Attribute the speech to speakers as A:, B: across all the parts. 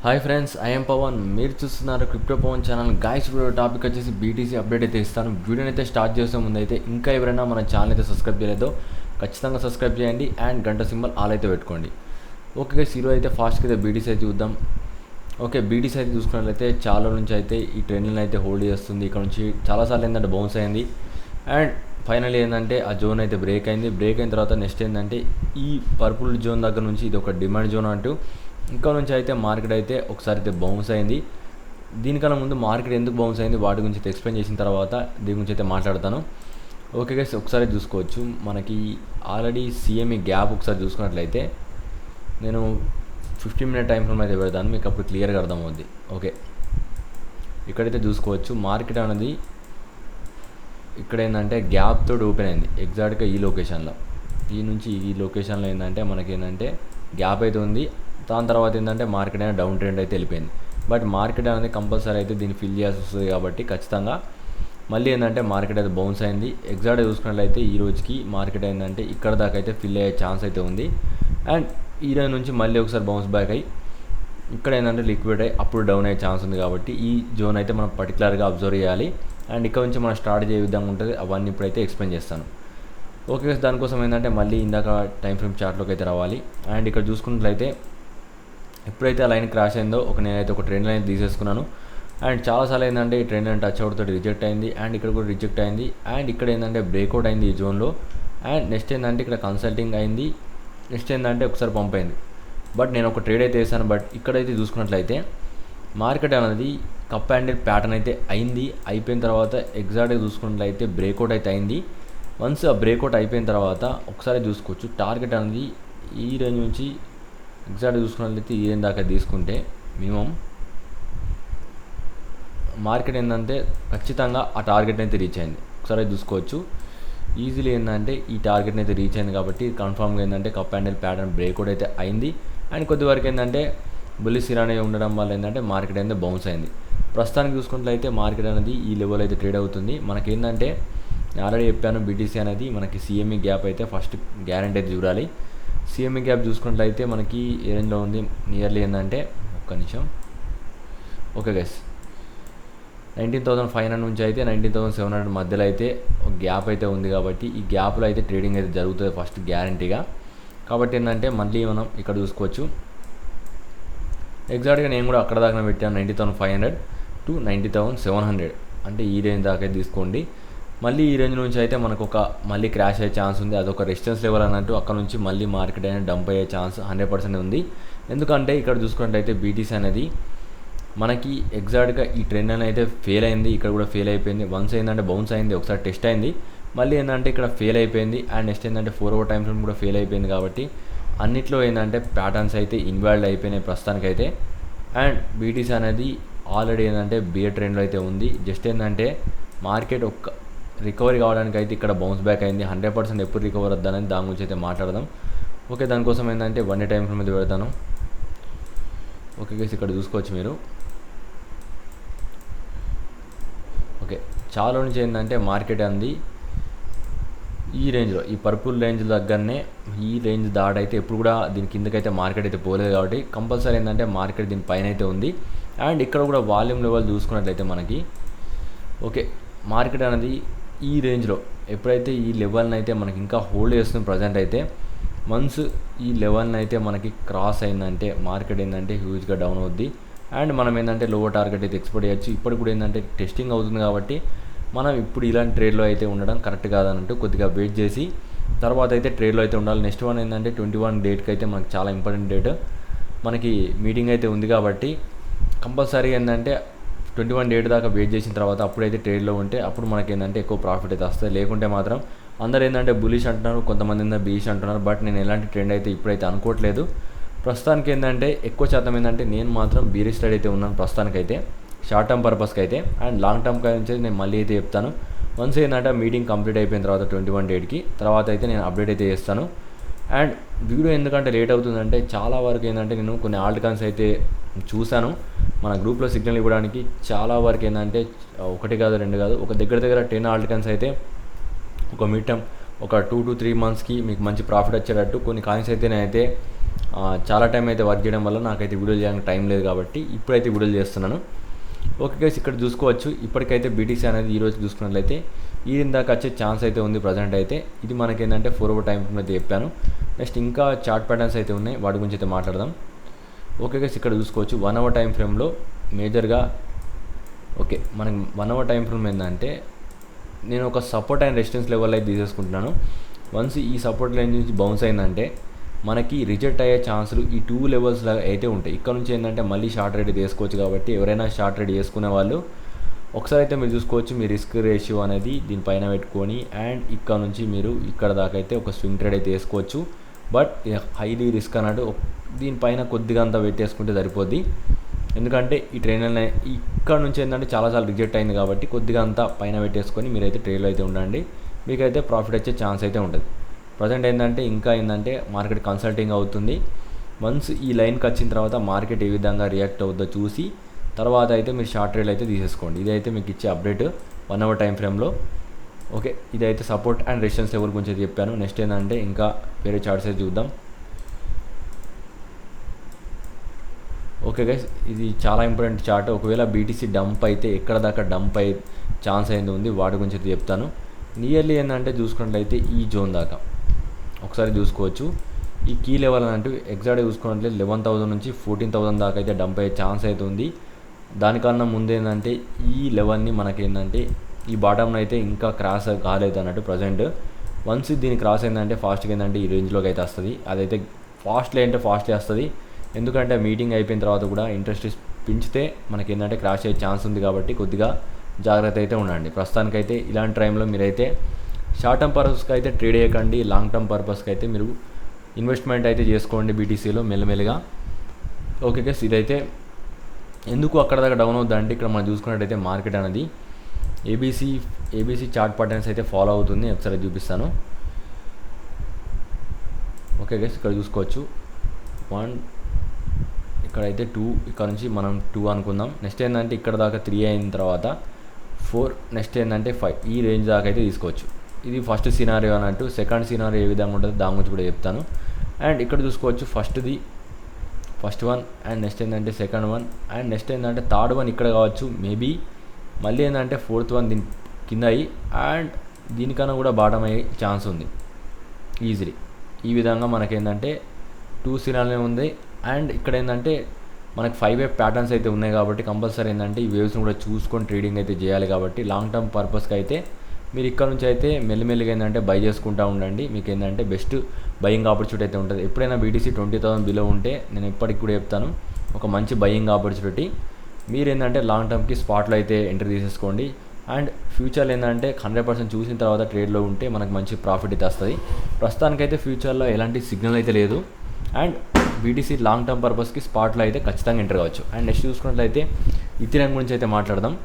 A: Hi friends, I'm Pavan. మీరు చూస్తున్నారు crypto Pavan channel. Guys, video topic వచ్చేసి బీటీసీ అప్డేట్ అయితే ఇస్తాను. వీడియోని అయితే స్టార్ట్ చేసే ముందు అయితే ఇంకా ఎవరైనా మన ఛానల్ అయితే సబ్స్క్రైబ్ చేయలేదో ఖచ్చితంగా సబ్స్క్రైబ్ చేయండి అండ్ గంట సింబల్ ఆల్ అయితే పెట్టుకోండి. ఓకే గైస్, ఈరోజు అయితే ఫాస్ట్గా అయితే బీటీసీ అయితే చూద్దాం. ఓకే, బీటీసీ అయితే చూసుకున్నట్లయితే చాలా నుంచి అయితే ఈ ట్రెండ్ని అయితే హోల్డ్ చేస్తుంది. ఇక్కడ నుంచి చాలాసార్లు ఏంటంటే బౌన్స్ అయింది అండ్ ఫైనల్ ఏంటంటే ఆ జోన్ అయితే బ్రేక్ అయింది. బ్రేక్ అయిన తర్వాత నెక్స్ట్ ఏంటంటే ఈ పర్పుల్ జోన్ దగ్గర నుంచి ఇది ఒక డిమాండ్ జోన్ అంటూ ఇంకా నుంచి అయితే మార్కెట్ అయితే ఒకసారి అయితే బౌన్స్ అయింది. దీనికన్నా ముందు మార్కెట్ ఎందుకు బౌన్స్ అయింది వాటి గురించి అయితే ఎక్స్ప్లెయిన్ చేసిన తర్వాత దీని గురించి అయితే మాట్లాడతాను. ఓకే గైస్, ఒకసారి చూసుకోవచ్చు. మనకి ఆల్రెడీ సిఎంఈ గ్యాప్ ఒకసారి చూసుకున్నట్లయితే నేను 15 మినిట్ టైం ఫ్రేమ్ అయితే పెడతాను, మీకు అప్పుడు క్లియర్గా అర్థమవుద్ది. ఓకే, ఇక్కడైతే చూసుకోవచ్చు మార్కెట్ అనేది ఇక్కడ ఏంటంటే గ్యాప్ తోటి ఓపెన్ అయింది ఎగ్జాక్ట్గా ఈ లొకేషన్లో. ఈ నుంచి ఈ లొకేషన్లో ఏంటంటే మనకి ఏంటంటే గ్యాప్ అయితే ఉంది. దాని తర్వాత ఏంటంటే మార్కెట్ అనేది డౌన్ ట్రెండ్ అయితే వెళ్ళిపోయింది. బట్ మార్కెట్ అనేది కంపల్సరీ అయితే దీన్ని ఫిల్ చేయాల్సి వస్తుంది కాబట్టి ఖచ్చితంగా మళ్ళీ ఏంటంటే మార్కెట్ అయితే బౌన్స్ అయింది. ఎగ్జాక్ట్గా చూసుకున్నట్లయితే ఈ రోజుకి మార్కెట్ ఏంటంటే ఇక్కడ దాకా అయితే ఫిల్ అయ్యే ఛాన్స్ అయితే ఉంది. అండ్ ఈ రోజు నుంచి మళ్ళీ ఒకసారి బౌన్స్ బ్యాక్ అయ్యి ఇక్కడ ఏంటంటే లిక్విడ్ అయ్యి అప్పుడు డౌన్ అయ్యే ఛాన్స్ ఉంది. కాబట్టి ఈ జోన్ అయితే మనం పర్టికులర్గా అబ్జర్వ్ చేయాలి. అండ్ ఇక్కడ నుంచి మనం స్టార్ట్ చేయ విధంగా ఉంటుంది, అవన్నీ ఇప్పుడైతే ఎక్స్ప్లెయిన్ చేస్తాను. ఓకే, దానికోసం ఏంటంటే మళ్ళీ ఇందాక టైం ఫ్రేమ్ చార్ట్లోకి అయితే రావాలి. అండ్ ఇక్కడ చూసుకున్నట్లయితే ఎప్పుడైతే ఆ లైన్ క్రాష్ అయిందో నేనైతే ఒక ట్రెండ్ లైన్ తీసేసుకున్నాను. అండ్ చాలాసార్లు ఏంటంటే ఈ ట్రెండ్ లైన్ టచ్ అవుట్ తోటి రిజెక్ట్ అయింది అండ్ ఇక్కడ కూడా రిజెక్ట్ అయింది. అండ్ ఇక్కడ ఏంటంటే బ్రేక్అవుట్ అయింది ఈ జోన్లో. అండ్ నెక్స్ట్ ఏంటంటే ఇక్కడ కన్సల్టింగ్ అయింది. నెక్స్ట్ ఏంటంటే ఒకసారి పంప్ అయింది. బట్ నేను ఒక ట్రేడ్ అయితే వేసాను. బట్ ఇక్కడైతే చూసుకున్నట్లయితే మార్కెట్ అనేది కప్ అండ్ ప్యాటర్న్ అయితే అయింది. అయిపోయిన తర్వాత ఎగ్జాక్ట్గా చూసుకున్నట్లయితే బ్రేక్అవుట్ అయితే అయింది. వన్స్ ఆ బ్రేక్అవుట్ అయిపోయిన తర్వాత ఒకసారి చూసుకోవచ్చు టార్గెట్ అనేది ఈ రేంజ్ నుంచి ఎగ్జాక్ట్గా చూసుకున్నట్లయితే ఈ రేంజ్ దాకా తీసుకుంటే మినిమం మార్కెట్ ఏంటంటే ఖచ్చితంగా ఆ టార్గెట్ని అయితే రీచ్ అయింది. ఒకసారి చూసుకోవచ్చు ఈజీలీ ఏంటంటే ఈ టార్గెట్ని అయితే రీచ్ అయింది. కాబట్టి కన్ఫామ్గా ఏంటంటే కప్ అండ్ ప్యాటర్న్ బ్రేక్అవుట్ అయితే అయింది. అండ్ కొద్ది వరకు ఏంటంటే బుల్లిష్ అనేది ఉండడం వల్ల ఏంటంటే మార్కెట్ అనేది బౌన్స్ అయింది. ప్రస్తుతానికి చూసుకున్నట్లయితే మార్కెట్ అనేది ఈ లెవెల్ అయితే ట్రేడ్ అవుతుంది. మనకి ఏంటంటే ఆల్రెడీ చెప్పాను బీటీసీ అనేది మనకి సిఎంఈ గ్యాప్ అయితే ఫస్ట్ గ్యారెంటీ అయితే చూడాలి. సిఎంఈ గ్యాప్ చూసుకున్నట్లయితే మనకి ఏ రేంజ్లో ఉంది నియర్లీ ఏంటంటే ఒక్క నిమిషం. ఓకే గైస్, 19,500 నుంచి అయితే 19,700 మధ్యలో అయితే ఒక గ్యాప్ అయితే ఉంది. కాబట్టి ఈ గ్యాప్లో అయితే ట్రేడింగ్ అయితే జరుగుతుంది ఫస్ట్ గ్యారంటీగా. కాబట్టి ఏంటంటే మళ్ళీ మనం ఇక్కడ చూసుకోవచ్చు ఎగ్జాక్ట్గా నేను కూడా అక్కడ దాకా పెట్టాను 90,500 to 90,700 అంటే ఈ రేంజ్ దాకా తీసుకోండి. మళ్ళీ ఈ రేంజ్ నుంచి అయితే మనకు మళ్ళీ క్రాష్ అయ్యే ఛాన్స్ ఉంది. అదొక రెసిస్టెన్స్ లెవెల్ అన్నట్టు అక్కడ నుంచి మళ్ళీ మార్కెట్ అనేది డంప్ అయ్యే ఛాన్స్ 100% ఉంది. ఎందుకంటే ఇక్కడ చూసుకున్నట్టయితే బీటీసీ అనేది మనకి ఎగ్జాక్ట్గా ఈ ట్రెండ్ అనేది అయితే ఫెయిల్ అయింది. ఇక్కడ కూడా ఫెయిల్ అయిపోయింది. వన్స్ ఏంటంటే బౌన్స్ అయింది, ఒకసారి టెస్ట్ అయింది, మళ్ళీ ఏంటంటే ఇక్కడ ఫెయిల్ అయిపోయింది. అండ్ నెక్స్ట్ ఏంటంటే 4 hour టైం ఫ్రేమ్ కూడా ఫెయిల్ అయిపోయింది. కాబట్టి అన్నిట్లో ఏంటంటే ప్యాటర్న్స్ అయితే ఇన్వాల్వ్ అయిపోయినాయి ప్రస్తుతానికైతే. అండ్ బీటీసీ అనేది ఆల్రెడీ ఏంటంటే బియర్ ట్రెండ్లో అయితే ఉంది. జస్ట్ ఏంటంటే మార్కెట్ రికవరీ కావడానికి అయితే ఇక్కడ బౌన్స్ బ్యాక్ అయింది. 100% ఎప్పుడు రికవర్ వద్దనేది దాని గురించి అయితే మాట్లాడదాం. ఓకే, దానికోసం ఏంటంటే 1 day టైం ఫ్రేమ్ మీద పెడతాను. ఓకే గైస్, ఇక్కడ చూసుకోవచ్చు మీరు. ఓకే, చాలా నుంచి ఏంటంటే మార్కెట్ అంది ఈ రేంజ్లో ఈ పర్పుల్ రేంజ్ దగ్గరనే ఈ రేంజ్ దాడైతే ఎప్పుడు కూడా దీని కిందకైతే మార్కెట్ అయితే పోలేదు. కాబట్టి కంపల్సరీ ఏంటంటే మార్కెట్ దీని పైన అయితే ఉంది. అండ్ ఇక్కడ కూడా వాల్యూమ్ లెవెల్ చూసుకున్నట్లయితే మనకి ఓకే మార్కెట్ అనేది ఈ రేంజ్లో ఎప్పుడైతే ఈ లెవెల్ని అయితే మనకి ఇంకా హోల్డ్ చేస్తుంది ప్రజెంట్ అయితే. వన్స్ ఈ లెవెల్ని అయితే మనకి క్రాస్ అయిందంటే మార్కెట్ ఏంటంటే హ్యూజ్గా డౌన్ అవుద్ది. అండ్ మనం ఏంటంటే లోవర్ టార్గెట్ అయితే ఎక్స్పెక్ట్ చేయొచ్చు. ఇప్పుడు కూడా ఏంటంటే టెస్టింగ్ అవుతుంది కాబట్టి మనం ఇప్పుడు ఇలాంటి ట్రేడ్లో అయితే ఉండడం కరెక్ట్ కాదన్నట్టు కొద్దిగా వెయిట్ చేసి తర్వాత అయితే ట్రేడ్లో అయితే ఉండాలి. నెక్స్ట్ వన్ ఏంటంటే 21 డేట్కి అయితే మనకి చాలా ఇంపార్టెంట్ డేట్, మనకి మీటింగ్ అయితే ఉంది. కాబట్టి కంపల్సరీ ఏంటంటే 21 డేట్ దాకా వెయిట్ చేసిన తర్వాత అప్పుడైతే ట్రేడ్లో ఉంటే అప్పుడు మనకి ఏంటంటే ఎక్కువ ప్రాఫిట్ అయితే వస్తుంది. లేకుంటే మాత్రం అందరూ ఏంటంటే బులిష్ అంటున్నారు, కొంతమంది ఏంటంటే బీష్ అంటున్నారు. బట్ నేను ఎలాంటి ట్రెండ్ అయితే ఇప్పుడైతే అనుకోవట్లేదు. ప్రస్తుతానికి ఏంటంటే ఎక్కువ శాతం ఏంటంటే నేను మాత్రం బీరిష్ సైడ్ అయితే ఉన్నాను ప్రస్తుతానికైతే, షార్ట్ టర్మ్ పర్పస్కి అయితే. అండ్ లాంగ్ టర్మ్ గురించి నేను మళ్ళీ అయితే చెప్తాను. వన్స్ ఏంటంటే మీటింగ్ కంప్లీట్ అయిపోయిన తర్వాత 21 డేట్కి తర్వాత అయితే నేను అప్డేట్ అయితే చేస్తాను. అండ్ వీడియో ఎందుకంటే లేట్ అవుతుందంటే చాలా వరకు ఏంటంటే నేను కొన్ని ఆల్ట్ కాయిన్స్ అయితే చూశాను మన గ్రూప్లో సిగ్నల్ ఇవ్వడానికి. చాలా వరకు ఏంటంటే 1 కాదు 2 కాదు ఒక దగ్గర 10 ఆల్ట్ కాయిన్స్ అయితే ఒక మిడ్ టర్మ్ ఒక 2 to 3 monthsకి మీకు మంచి ప్రాఫిట్ వచ్చేటట్టు కొన్ని కాయిన్స్ అయితే నేనైతే చాలా టైం అయితే వర్క్ చేయడం వల్ల నాకైతే వీడియోలు చేయడానికి టైం లేదు కాబట్టి ఇప్పుడైతే వీడియోలు చేస్తున్నాను. ఓకే గైస్, ఇక్కడ చూసుకోవచ్చు ఇప్పటికైతే బీటీసీ అనేది ఈరోజు చూసుకున్నట్లయితే ఈ దాకా వచ్చే ఛాన్స్ అయితే ఉంది ప్రజెంట్ అయితే. ఇది మనకేంటంటే 4 అవర్ టైం ఫ్రేమ్ అయితే చెప్పాను. నెక్స్ట్ ఇంకా చార్ట్ ప్యాటర్న్స్ అయితే ఉన్నాయి, వాటి గురించి అయితే మాట్లాడదాం. ఓకే గైస్, ఇక్కడ చూసుకోవచ్చు 1 అవర్ టైం ఫ్రేమ్లో మేజర్గా ఓకే మనకి 1 అవర్ టైం ఫ్రేమ్ ఏంటంటే నేను ఒక సపోర్ట్ అండ్ రెసిస్టెన్స్ లెవెల్ అయితే తీసేసుకుంటున్నాను. వన్స్ ఈ సపోర్ట్ లైన్ నుంచి బౌన్స్ అయిందంటే మనకి రిజెక్ట్ అయ్యే ఛాన్సులు ఈ 2 లెవెల్స్ లాగా అయితే ఉంటాయి. ఇక్కడ నుంచి ఏంటంటే మళ్ళీ షార్ట్ రేట్ తీసుకోవచ్చు కాబట్టి ఎవరైనా షార్ట్ రేట్ చేసుకునే వాళ్ళు ఒకసారి అయితే మీరు చూసుకోవచ్చు. మీ రిస్క్ రేషియో అనేది దీనిపైన పెట్టుకొని అండ్ ఇక్కడ నుంచి మీరు ఇక్కడ దాకా అయితే ఒక స్వింగ్ ట్రేడ్ అయితే వేసుకోవచ్చు. బట్ హైలీ రిస్క్ అన్నట్టు దీనిపైన కొద్దిగా అంతా పెట్టేసుకుంటే సరిపోద్ది. ఎందుకంటే ఈ ట్రైన్ ఇక్కడ నుంచి ఏంటంటే చాలా రిజెక్ట్ అయింది కాబట్టి కొద్దిగా అంతా పైన పెట్టేసుకొని మీరైతే ట్రేడ్లో అయితే ఉండండి, మీకైతే ప్రాఫిట్ వచ్చే ఛాన్స్ అయితే ఉంటుంది. ప్రజెంట్ ఏంటంటే ఇంకా ఏంటంటే మార్కెట్ కన్సల్టింగ్ అవుతుంది. వన్స్ ఈ లైన్కి వచ్చిన తర్వాత మార్కెట్ ఏ విధంగా రియాక్ట్ అవుతుందో చూసి తర్వాత అయితే మీరు షార్ట్ ట్రేడ్ అయితే తీసేసుకోండి. ఇదైతే మీకు ఇచ్చే అప్డేట్ 1 అవర్ టైం ఫ్రేమ్లో. ఓకే, ఇదైతే సపోర్ట్ అండ్ రెసిస్టెన్స్ లెవెల్ గురించి అయితే చెప్పాను. నెక్స్ట్ ఏంటంటే ఇంకా వేరే చార్ట్స్ అయితే చూద్దాం. ఓకే గైస్, ఇది చాలా ఇంపార్టెంట్ చార్ట్. ఒకవేళ బీటీసీ డంప్ అయితే ఎక్కడ దాకా డంప్ అయ్యే ఛాన్స్ అయితే ఉంది, వాటి గురించి అయితే చెప్తాను. నియర్లీ ఏంటంటే చూసుకున్నట్లయితే ఈ జోన్ దాకా ఒకసారి చూసుకోవచ్చు. ఈ కీ లెవెల్ అంటే ఎగ్జాక్ట్గా చూసుకున్నట్లయితే 11,000 నుంచి 14,000 దాకా అయితే డంప్ అయ్యే ఛాన్స్ అయితే ఉంది. దానికన్నా ముందు ఏంటంటే ఈ లెవెల్ని మనకేంటంటే ఈ బాటమ్ని అయితే ఇంకా క్రాస్ కాలేదు అన్నట్టు ప్రజెంట్. వన్స్ దీన్ని క్రాస్ అయిందంటే ఫాస్ట్గా ఏంటంటే ఈ రేంజ్లోకి అయితే వస్తుంది. అదైతే ఫాస్ట్లీ వస్తుంది. ఎందుకంటే మీటింగ్ అయిపోయిన తర్వాత కూడా ఇంట్రెస్ట్ పెంచితే మనకి ఏంటంటే క్రాష్ అయ్యే ఛాన్స్ ఉంది కాబట్టి కొద్దిగా జాగ్రత్త అయితే ఉండండి. ప్రస్తుతానికైతే ఇలాంటి టైంలో మీరైతే షార్ట్ టర్మ్ పర్పస్కి అయితే ట్రేడ్ చేయకండి, లాంగ్ టర్మ్ పర్పస్కి అయితే మీరు ఇన్వెస్ట్మెంట్ అయితే చేసుకోండి బీటీసీలో మెల్లమెల్లగా. ఓకే గైస్, ఇదైతే ఎందుకు అక్కడ దాకా డౌన్ అవుద్దా అంటే ఇక్కడ మనం చూసుకున్నట్టయితే మార్కెట్ అనేది ఏబీసీ చార్ట్ ప్యాటర్న్స్ అయితే ఫాలో అవుతుంది. ఒకసారి చూపిస్తాను. ఓకే గైస్, ఇక్కడ చూసుకోవచ్చు 1, ఇక్కడైతే 2, ఇక్కడ నుంచి మనం 2 అనుకుందాం. నెక్స్ట్ ఏంటంటే ఇక్కడ దాకా 3 అయిన తర్వాత 4, నెక్స్ట్ ఏంటంటే 5, ఈ రేంజ్ దాకా అయితే తీసుకోవచ్చు. ఇది ఫస్ట్ సినారియో అన్నట్టు. సెకండ్ సినారియో ఏ విధంగా ఉంటుందో దాని గురించి కూడా చెప్తాను. అండ్ ఇక్కడ చూసుకోవచ్చు ఫస్ట్ వన్ అండ్ నెక్స్ట్ ఏంటంటే సెకండ్ వన్ అండ్ నెక్స్ట్ ఏంటంటే థర్డ్ వన్ ఇక్కడ కావచ్చు మేబీ. మళ్ళీ ఏంటంటే 4th వన్ దీని కింద అయ్యి అండ్ దీనికన్నా కూడా బాటమ్ అయ్యే ఛాన్స్ ఉంది ఈజీలీ. ఈ విధంగా మనకేంటంటే 2 సినారియో ఉంది. అండ్ ఇక్కడ ఏంటంటే మనకి 5 వేవ్ ప్యాటర్న్స్ అయితే ఉన్నాయి కాబట్టి కంపల్సరీ ఏంటంటే ఈ వేవ్స్ని కూడా చూసుకొని ట్రేడింగ్ అయితే చేయాలి. కాబట్టి లాంగ్ టర్మ్ పర్పస్కి అయితే మీరు ఇక్కడ నుంచి అయితే మెల్లిమెల్లిగా ఏంటంటే బై చేసుకుంటూ ఉండండి. మీకు ఏంటంటే బెస్ట్ బయింగ్ ఆపర్చునిటీ అయితే ఉంటుంది. ఎప్పుడైనా బీటీసీ 20,000 బిలో ఉంటే నేను ఎప్పటికి కూడా చెప్తాను ఒక మంచి బయింగ్ ఆపర్చునిటీ. మీరు ఏంటంటే లాంగ్ టర్మ్కి స్పాట్లో అయితే ఎంట్రీ తీసేసుకోండి. అండ్ ఫ్యూచర్లో ఏంటంటే 100% చూసిన తర్వాత ట్రేడ్లో ఉంటే మనకు మంచి ప్రాఫిట్ అయితే వస్తుంది. ప్రస్తుతానికైతే ఫ్యూచర్లో ఎలాంటి సిగ్నల్ అయితే లేదు. అండ్ బీటీసీ లాంగ్ టర్మ్ పర్పస్కి స్పాట్లో అయితే ఖచ్చితంగా ఎంటర్ కావచ్చు. అండ్ నెక్స్ట్ చూసుకున్నట్లయితే ఇథీరియం గురించి అయితే మాట్లాడదాం.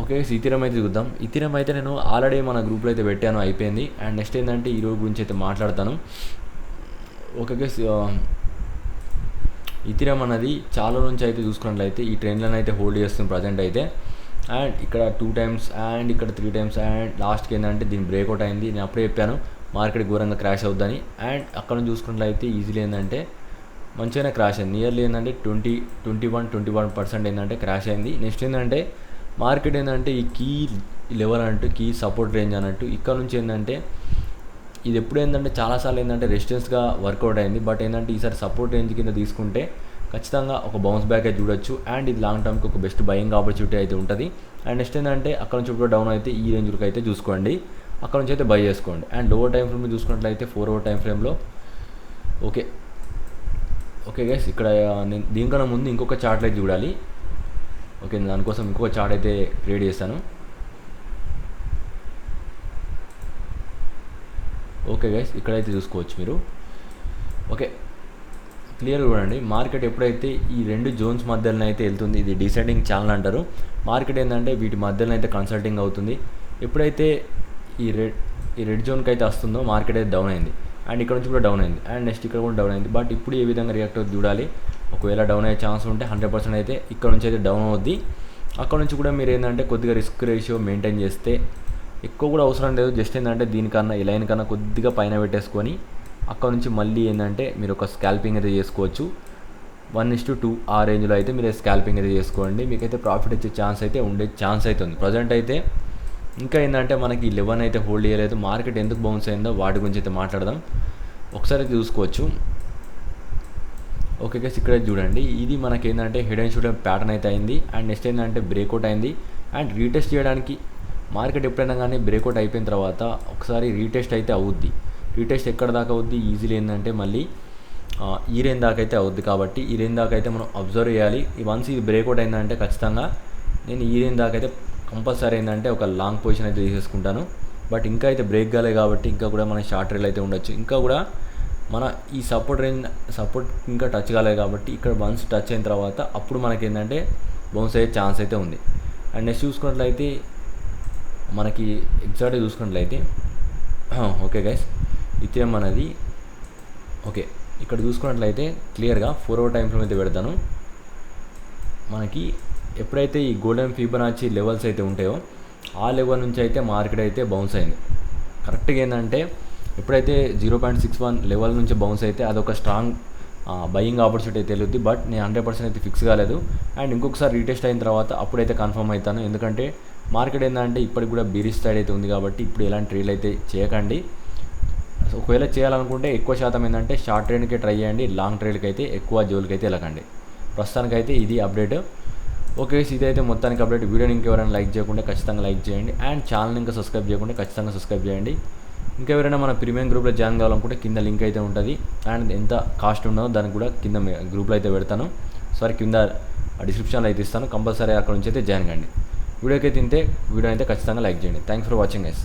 A: ఓకే, ఇథీరియం అయితే చూద్దాం. ఇథీరియం అయితే నేను ఆల్రెడీ మన గ్రూప్లో అయితే పెట్టాను, అయిపోయింది. అండ్ నెక్స్ట్ ఏంటంటే ఈ రోజు గురించి అయితే మాట్లాడతాను. ఓకే గైస్, ఇథీరియం అనేది చాలా నుంచి అయితే చూసుకున్నట్లయితే ఈ ట్రెండ్లను అయితే హోల్డ్ చేస్తుంది ప్రజెంట్ అయితే. అండ్ ఇక్కడ 2 టైమ్స్ అండ్ ఇక్కడ 3 టైమ్స్ అండ్ లాస్ట్కి ఏంటంటే దీని బ్రేక్అవుట్ అయింది. నేను అప్పుడే చెప్పాను మార్కెట్ ఘోరంగా క్రాష్ అవుద్దని. అండ్ అక్కడ నుంచి చూసుకున్నట్లయితే ఈజీలీ ఏంటంటే మంచిగానే క్రాష్ అయింది. నియర్లీ ఏంటంటే 21% ఏంటంటే క్రాష్ అయింది. నెక్స్ట్ ఏంటంటే మార్కెట్ ఏంటంటే ఈ కీ లెవెల్ అంటూ కీ సపోర్ట్ రేంజ్ అన్నట్టు ఇక్కడ నుంచి ఏంటంటే ఇది ఎప్పుడు ఏంటంటే చాలాసార్లు ఏంటంటే రెసిస్టెన్స్గా వర్కౌట్ అయింది. బట్ ఏంటంటే ఈసారి సపోర్ట్ రేంజ్ కింద తీసుకుంటే ఖచ్చితంగా ఒక బౌన్స్ బ్యాక్ అయితే చూడొచ్చు. అండ్ ఇది లాంగ్ టర్మ్కి ఒక బెస్ట్ బయింగ్ ఆపర్చునిటీ అయితే ఉంటుంది. అండ్ నెక్స్ట్ ఏంటంటే అక్కడ నుంచి కూడా డౌన్ అయితే ఈ రేంజ్కి అయితే చూసుకోండి, అక్కడ నుంచి అయితే బై చేసుకోండి. అండ్ లోవర్ టైం ఫ్రేమ్ చూసుకున్నట్లయితే 4 అవర్ టైం ఫ్రేమ్లో ఓకే గైస్, ఇక్కడ నేను దీనికన్నా ముందు ఇంకొక చార్ట్ అయితే చూడాలి. ఓకే, దానికోసం ఇంకొక చార్ట్ అయితే క్రియేట్ చేస్తాను. ఓకే గైస్, ఇక్కడైతే చూసుకోవచ్చు మీరు. ఓకే, క్లియర్ చూడండి. మార్కెట్ ఎప్పుడైతే ఈ 2 జోన్స్ మధ్యలో అయితే వెళ్తుంది, ఇది డిసెండింగ్ ఛానల్ అంటారు. మార్కెట్ ఏంటంటే వీటి మధ్యలో అయితే కన్సల్టింగ్ అవుతుంది. ఎప్పుడైతే ఈ రెడ్ జోన్కి అయితే వస్తుందో మార్కెట్ అయితే డౌన్ అయింది. అండ్ ఇక్కడ నుంచి కూడా డౌన్ అయింది. అండ్ నెక్స్ట్ ఇక్కడ కూడా డౌన్ అయింది. బట్ ఇప్పుడు ఏ విధంగా రియాక్ట్ అవుతుంది చూడాలి. ఒకవేళ డౌన్ అయ్యే ఛాన్స్ ఉంటే 100% అయితే ఇక్కడ నుంచి అయితే డౌన్ అవుద్ది. అక్కడ నుంచి కూడా మీరు ఏంటంటే కొద్దిగా రిస్క్ రేషియో మెయింటైన్ చేస్తే ఎక్కువ కూడా అవసరం లేదు. జస్ట్ ఏంటంటే దీనికన్నా ఈ లైన్ కన్నా కొద్దిగా పైన పెట్టేసుకొని అక్కడ నుంచి మళ్ళీ ఏంటంటే మీరు ఒక స్కాల్పింగ్ అయితే చేసుకోవచ్చు. 1:2 ఆ రేంజ్లో అయితే మీరు స్కాల్పింగ్ అయితే చేసుకోండి. మీకైతే ప్రాఫిట్ వచ్చే ఛాన్స్ అయితే ఉంది. ప్రజెంట్ అయితే ఇంకా ఏంటంటే మనకి 11 అయితే హోల్డ్ చేయలేదు. మార్కెట్ ఎందుకు బౌన్స్ అయిందో వాటి గురించి అయితే మాట్లాడదాం. ఒకసారి అయితే చూసుకోవచ్చు. ఓకే గైస్, ఇక్కడ చూడండి, ఇది మనకి ఏంటంటే హెడ్ అండ్ షోల్డర్ ప్యాటర్న్ అయితే అయింది. అండ్ నెక్స్ట్ ఏంటంటే బ్రేక్అవుట్ అయింది. అండ్ రీటెస్ట్ చేయడానికి మార్కెట్ ఎప్పుడైనా కానీ బ్రేక్అవుట్ అయిపోయిన తర్వాత ఒకసారి రీటెస్ట్ అయితే అవుద్ది. రీటెస్ట్ ఎక్కడ దాకా అవుద్ది, ఈజీలీ ఏంటంటే మళ్ళీ ఈ రేంజ్ దాకా అయితే అవుద్ది. కాబట్టి ఈ రేంజ్ దాకా అయితే మనం అబ్జర్వ్ చేయాలి. వన్స్ ఇది బ్రేక్అవుట్ అయిందంటే ఖచ్చితంగా నేను ఈ రేంజ్ దాకా అయితే కంపల్సరీ ఏంటంటే ఒక లాంగ్ పొజిషన్ అయితే తీసేసుకుంటాను. బట్ ఇంకా అయితే బ్రేక్ కాలేదు కాబట్టి ఇంకా కూడా మన షార్ట్ రేల్ అయితే ఉండొచ్చు. ఇంకా కూడా మన ఈ సపోర్ట్ ఇంకా టచ్ కాలేదు కాబట్టి ఇక్కడ వన్స్ టచ్ అయిన తర్వాత అప్పుడు మనకి ఏంటంటే బౌన్స్ అయ్యే ఛాన్స్ అయితే ఉంది. అండ్ నెక్స్ట్ చూసుకున్నట్లయితే మనకి ఎగ్జాక్ట్గా చూసుకున్నట్లయితే ఓకే గైస్, ఇదే మనది. ఓకే, ఇక్కడ చూసుకున్నట్లయితే క్లియర్గా 4 hour టైం ఫ్రేమ్ అయితే పెడతాను. మనకి ఎప్పుడైతే ఈ గోల్డెన్ ఫిబొనాచి లెవెల్స్ అయితే ఉంటాయో ఆ లెవెల్ నుంచి అయితే మార్కెట్ అయితే బౌన్స్ అయింది. కరెక్ట్గా ఏంటంటే ఎప్పుడైతే 0.61 లెవెల్ నుంచి బౌన్స్ అయితే అదొక స్ట్రాంగ్ బయింగ్ ఆపర్చునిటీ అయితే తెలుద్ది. బట్ నేను 100% అయితే ఫిక్స్ కాలేదు. అండ్ ఇంకొకసారి రీటెస్ట్ అయిన తర్వాత అప్పుడైతే కన్ఫర్మ్ అవుతాను. ఎందుకంటే మార్కెట్ ఏంటంటే ఇప్పటికి కూడా బీరిష్ సైడ్ అయితే ఉంది కాబట్టి ఇప్పుడు ఎలాంటి ట్రేడ్ అయితే చేయకండి. ఒకవేళ చేయాలనుకుంటే ఎక్కువ శాతం ఏంటంటే షార్ట్ ట్రేడ్కే ట్రై చేయండి. లాంగ్ ట్రేడ్కి అయితే ఎక్కువ జోలికి అయితే వెళ్ళకండి. ప్రస్తుతానికైతే ఇది అప్డేట్. ఓకే, ఇదైతే మొత్తానికి అప్డేట్. వీడియోని ఇంకెవరైనా లైక్ చేయకుండా ఖచ్చితంగా లైక్ చేయండి. అండ్ ఛానల్ ఇంకా సబ్స్క్రైబ్ చేయకుండా ఖచ్చితంగా సబ్స్క్రైబ్ చేయండి. ఇంకా ఎవరైనా మన ప్రీమియం గ్రూప్లో జాయిన్ కావాలనుకుంటే కింద లింక్ అయితే ఉంటుంది. అండ్ ఎంత కాస్ట్ ఉండదో దానికి కూడా కింద గ్రూప్లో అయితే పెడతాను. సారీ, కింద డిస్క్రిప్షన్లో అయితే ఇస్తాను. కంపల్సరీ అక్కడ నుంచి అయితే జాయిన్ కండి. వీడియోకి అయితే తింటే వీడియో అయితే ఖచ్చితంగా లైక్ చేయండి. Thanks for watching guys.